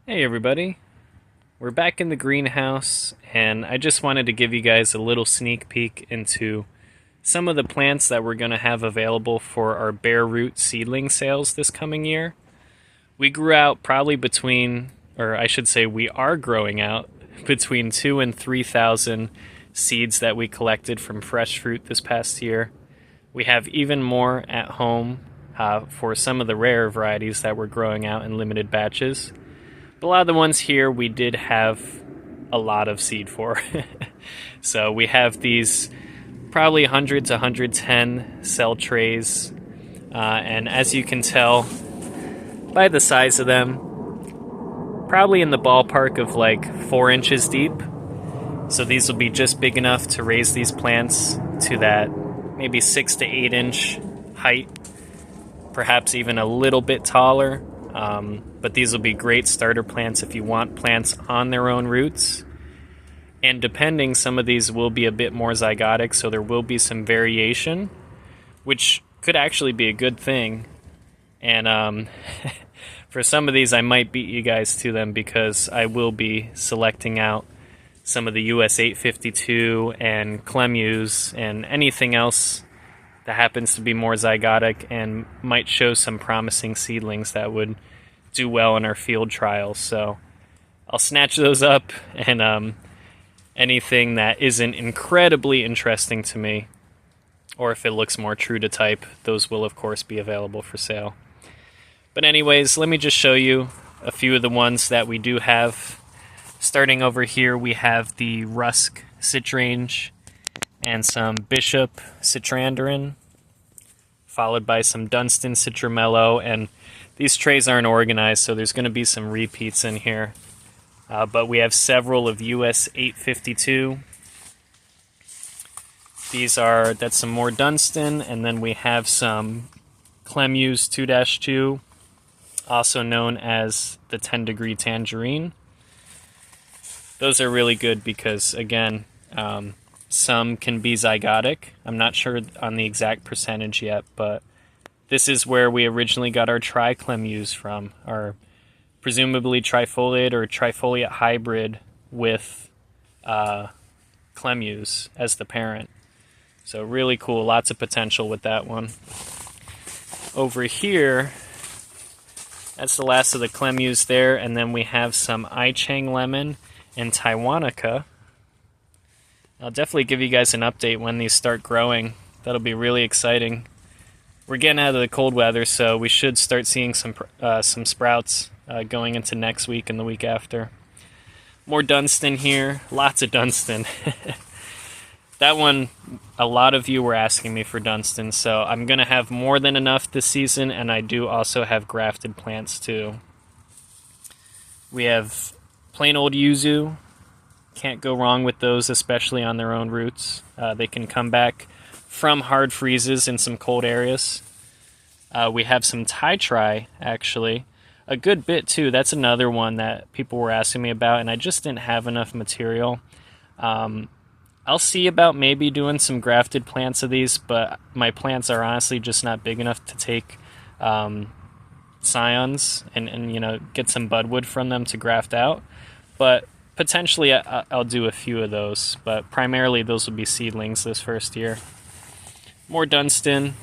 Hey everybody, we're back in the greenhouse and I just wanted to give you guys a little sneak peek into some of the plants that we're going to have available for our bare root seedling sales this coming year. We grew out probably or I should say we are growing out between 2 and 3,000 seeds that we collected from fresh fruit this past year. We have even more at home for some of the rare varieties that we're growing out in limited batches. But a lot of the ones here we did have a lot of seed for. So we have these probably 100 to 110 cell trays. And as you can tell by the size of them, probably in the ballpark of like 4 inches deep. So these will be just big enough to raise these plants to that maybe 6 to 8 inch height, perhaps even a little bit taller. But these will be great starter plants if you want plants on their own roots. And depending, some of these will be a bit more zygotic, so there will be some variation, which could actually be a good thing. And for some of these, I might beat you guys to them because I will be selecting out some of the US 852 and Clemus and anything else that happens to be more zygotic and might show some promising seedlings that would do well in our field trials. So I'll snatch those up, and anything that isn't incredibly interesting to me, or if it looks more true to type, those will of course be available for sale. But anyways, let me just show you a few of the ones that we do have. Starting over here, we have the Rusk Citrange and some Bishop Citrandarin, followed by some Dunstan Citramello, and these trays aren't organized, so there's going to be some repeats in here. But we have several of US 852. That's some more Dunstan, and then we have some Clemus 2-2, also known as the 10 degree tangerine. Those are really good because, again, some can be zygotic. I'm not sure on the exact percentage yet, but this is where we originally got our tri-Clemus from, our presumably trifoliate or trifoliate hybrid with Clemus as the parent. So really cool, lots of potential with that one. Over here, that's the last of the Clemus there, and then we have some I-Chang lemon and Taiwanica. I'll definitely give you guys an update when these start growing. That'll be really exciting. We're getting out of the cold weather, so we should start seeing some sprouts going into next week and the week after. More Dunstan here, lots of Dunstan. That one, a lot of you were asking me for Dunstan, so I'm going to have more than enough this season, and I do also have grafted plants too. We have plain old yuzu. Can't go wrong with those, especially on their own roots. They can come back from hard freezes in some cold areas. We have some Thai-Tri, actually. A good bit, too. That's another one that people were asking me about, and I just didn't have enough material. I'll see about maybe doing some grafted plants of these, but my plants are honestly just not big enough to take scions and get some budwood from them to graft out. But potentially I'll do a few of those, but primarily those will be seedlings this first year. More Dunstan.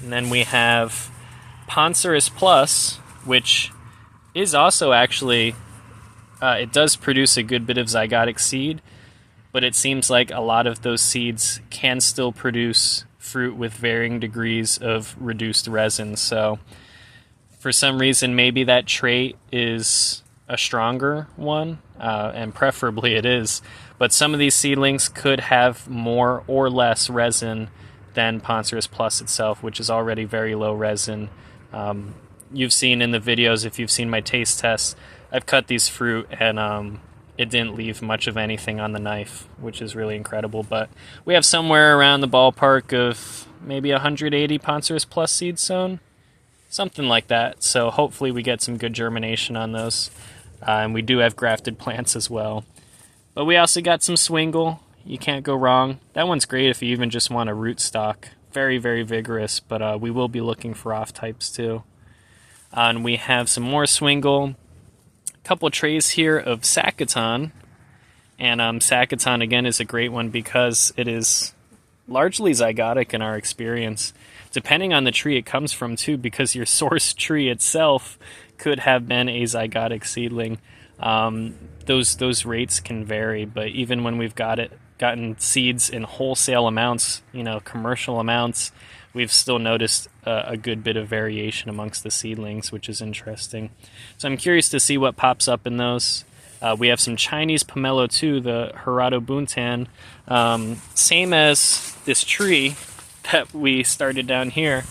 And then we have Poncerus Plus, which is also actually, it does produce a good bit of zygotic seed, but it seems like a lot of those seeds can still produce fruit with varying degrees of reduced resin. So for some reason, maybe that trait is a stronger one, and preferably it is. But some of these seedlings could have more or less resin than Poncerus Plus itself, which is already very low resin. You've seen in the videos, if you've seen my taste tests, I've cut these fruit and it didn't leave much of anything on the knife, which is really incredible. But we have somewhere around the ballpark of maybe 180 Poncerus Plus seeds sown, something like that. So hopefully we get some good germination on those. And we do have grafted plants as well. But we also got some Swingle. You can't go wrong. That one's great if you even just want a rootstock. Very, very vigorous, but we will be looking for off types too. And we have some more Swingle. couple trays here of Sacaton, and Sacaton again is a great one because it is largely zygotic in our experience, depending on the tree it comes from too, because your source tree itself could have been a zygotic seedling. Those rates can vary, but even when we've gotten seeds in wholesale amounts, commercial amounts, we've still noticed a good bit of variation amongst the seedlings, which is interesting. So I'm curious to see what pops up in those. We have some Chinese pomelo too, the Hirado Buntan, same as this tree that we started down here.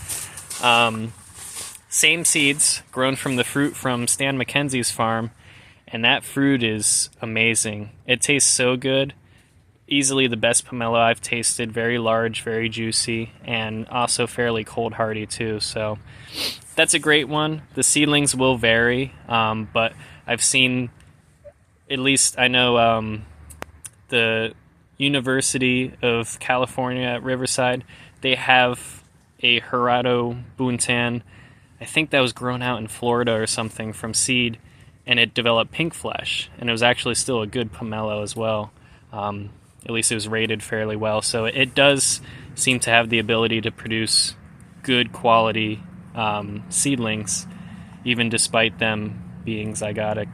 Same seeds, grown from the fruit from Stan McKenzie's farm, and that fruit is amazing. It tastes so good. Easily the best pomelo I've tasted. Very large, very juicy, and also fairly cold hardy too. So that's a great one. The seedlings will vary, but I've seen, at least I know, the University of California at Riverside, they have a Hirado Buntan. I think that was grown out in Florida or something from seed, and it developed pink flesh, and it was actually still a good pomelo as well. At least it was rated fairly well. So it does seem to have the ability to produce good quality seedlings, even despite them being zygotic.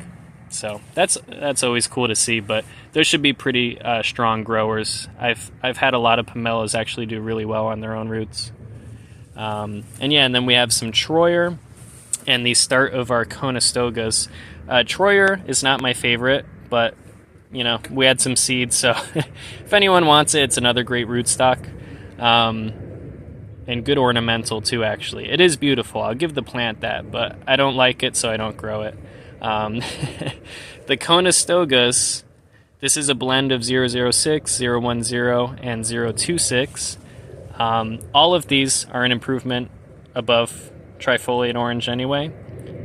So that's always cool to see, but those should be pretty strong growers. I've had a lot of pomelos actually do really well on their own roots. And then we have some Troyer and the start of our Conestogas. Troyer is not my favorite, but we had some seeds, so if anyone wants it, it's another great rootstock. And good ornamental too, actually. It is beautiful, I'll give the plant that, but I don't like it, so I don't grow it. The Conestogas, this is a blend of 006, 010, and 026. All of these are an improvement above trifoliate orange anyway,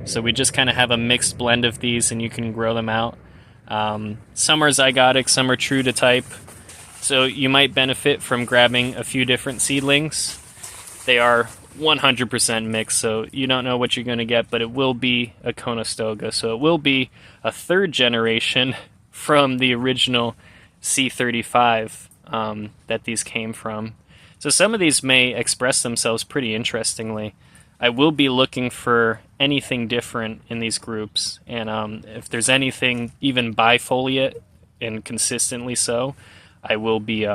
so we just kind of have a mixed blend of these, and you can grow them out. Some are zygotic, some are true to type, so you might benefit from grabbing a few different seedlings. They are 100% mixed, so you don't know what you're going to get, but it will be a Conestoga, so it will be a third generation from the original C35 that these came from. So some of these may express themselves pretty interestingly. I will be looking for anything different in these groups, and if there's anything even bifoliate and consistently so, I will be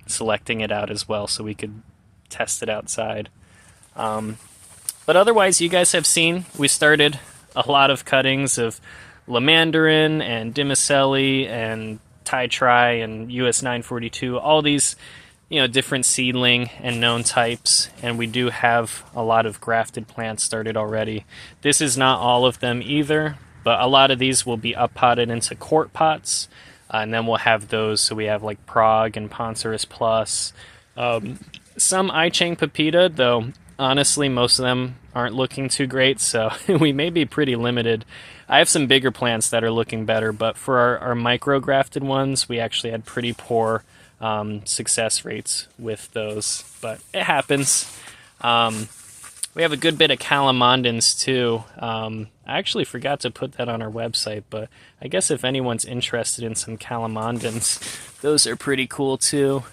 selecting it out as well so we could test it outside. But otherwise, you guys have seen, we started a lot of cuttings of Lamandarin and Dimicelli and Tai Tri and US 942, all these different seedling and known types, and we do have a lot of grafted plants started already. This is not all of them either, but a lot of these will be up potted into quart pots, and then we'll have those, so we have like Prague and Poncerus Plus. Some Ichang Pepita, though honestly most of them aren't looking too great, so we may be pretty limited. I have some bigger plants that are looking better, but for our micro grafted ones, we actually had pretty poor success rates with those, but it happens. We have a good bit of calamondins too. I actually forgot to put that on our website, but I guess if anyone's interested in some calamondins, those are pretty cool too.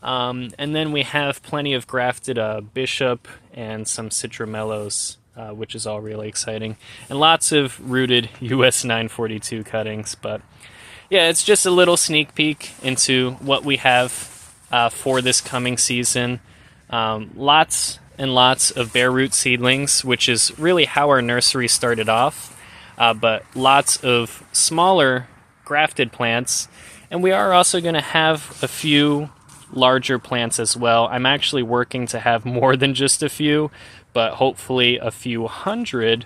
And then we have plenty of grafted bishop and some citramellos, which is all really exciting, and lots of rooted US 942 cuttings. But yeah, it's just a little sneak peek into what we have for this coming season. Lots and lots of bare root seedlings, which is really how our nursery started off, but lots of smaller grafted plants, and we are also going to have a few larger plants as well. I'm actually working to have more than just a few, but hopefully a few hundred,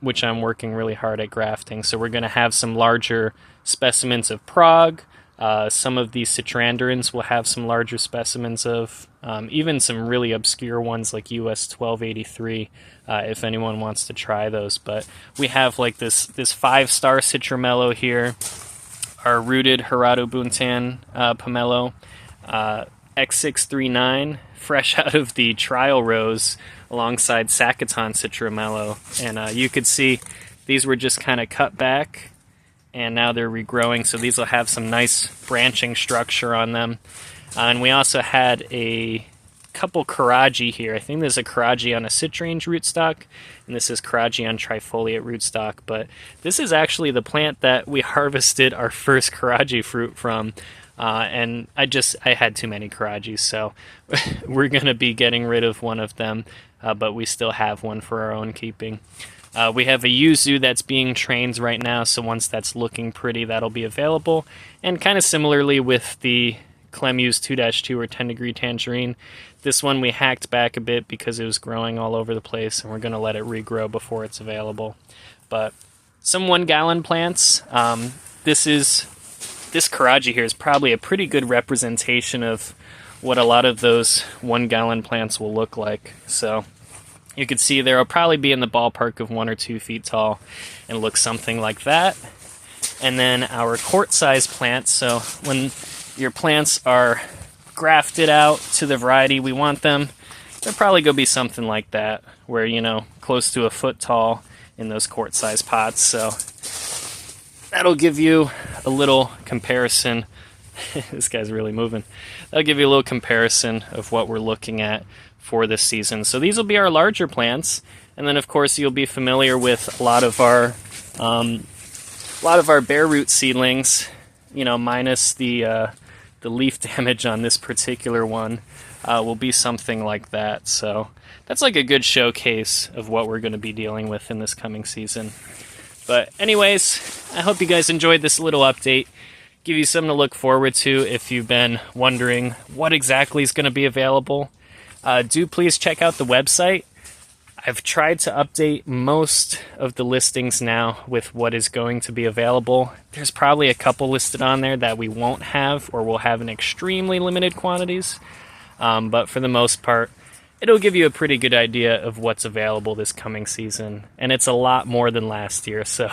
which I'm working really hard at grafting. So we're going to have some larger specimens of Prague. Some of these citranderins will have some larger specimens of, even some really obscure ones like US 1283, if anyone wants to try those. But we have like this 5-star citramello here, our rooted Hirado Buntan pomelo, X639, fresh out of the trial rows alongside Sacaton citramello. And you could see These were just kind of cut back, and now they're regrowing, so these will have some nice branching structure on them. And we also had a couple karaji here. I think there's a karaji on a citrine rootstock, and this is karaji on trifoliate rootstock. But this is actually the plant that we harvested our first karaji fruit from, and I had too many karajis, so we're gonna be getting rid of one of them, but we still have one for our own keeping. We have a yuzu that's being trained right now, so once that's looking pretty, that'll be available. And kind of similarly with the Clemuse 2-2 or 10 degree tangerine, this one we hacked back a bit because it was growing all over the place, and we're going to let it regrow before it's available. But some 1 gallon plants. This karaji here is probably a pretty good representation of what a lot of those 1 gallon plants will look like. So you can see there will probably be in the ballpark of 1 or 2 feet tall and look something like that. And then our quart size plants, so when your plants are grafted out to the variety we want them, they'll probably go be something like that, where, you know, close to a foot tall in those quart size pots. So that'll give you a little comparison. This guy's really moving. That'll give you a little comparison of what we're looking at for this season. So these will be our larger plants, and then of course you'll be familiar with a lot of our bare root seedlings, you know, minus the leaf damage on this particular one, will be something like that. So that's like a good showcase of what we're going to be dealing with in this coming season. But anyways, I hope you guys enjoyed this little update. Give you something to look forward to if you've been wondering what exactly is going to be available. Do please check out the website. I've tried to update most of the listings now with what is going to be available. There's probably a couple listed on there that we won't have, or will have in extremely limited quantities. But for the most part, it'll give you a pretty good idea of what's available this coming season. And it's a lot more than last year, so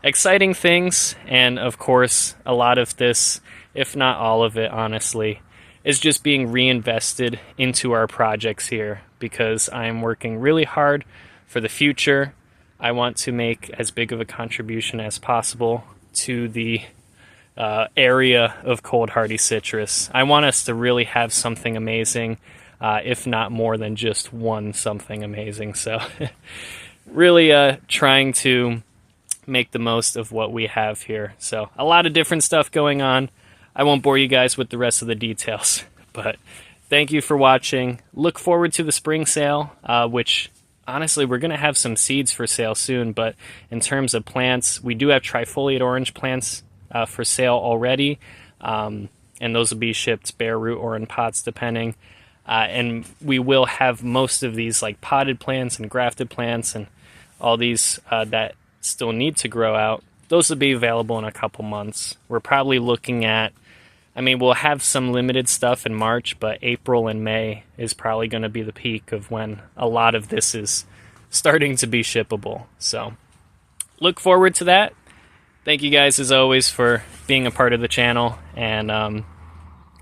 exciting things. And of course, a lot of this, if not all of it, honestly, is just being reinvested into our projects here, because I'm working really hard for the future. I want to make as big of a contribution as possible to the area of cold hardy citrus. I want us to really have something amazing, if not more than just one something amazing. So really trying to make the most of what we have here. So a lot of different stuff going on. I won't bore you guys with the rest of the details, but thank you for watching. Look forward to the spring sale, which honestly, we're going to have some seeds for sale soon, but in terms of plants, we do have trifoliate orange plants for sale already, and those will be shipped bare root or in pots depending. And we will have most of these like potted plants and grafted plants and all these that still need to grow out. Those will be available in a couple months. We're probably looking at, I mean, we'll have some limited stuff in March, but April and May is probably going to be the peak of when a lot of this is starting to be shippable. So look forward to that. Thank you guys, as always, for being a part of the channel. And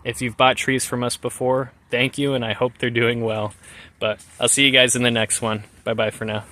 if you've bought trees from us before, thank you, and I hope they're doing well. But I'll see you guys in the next one. Bye-bye for now.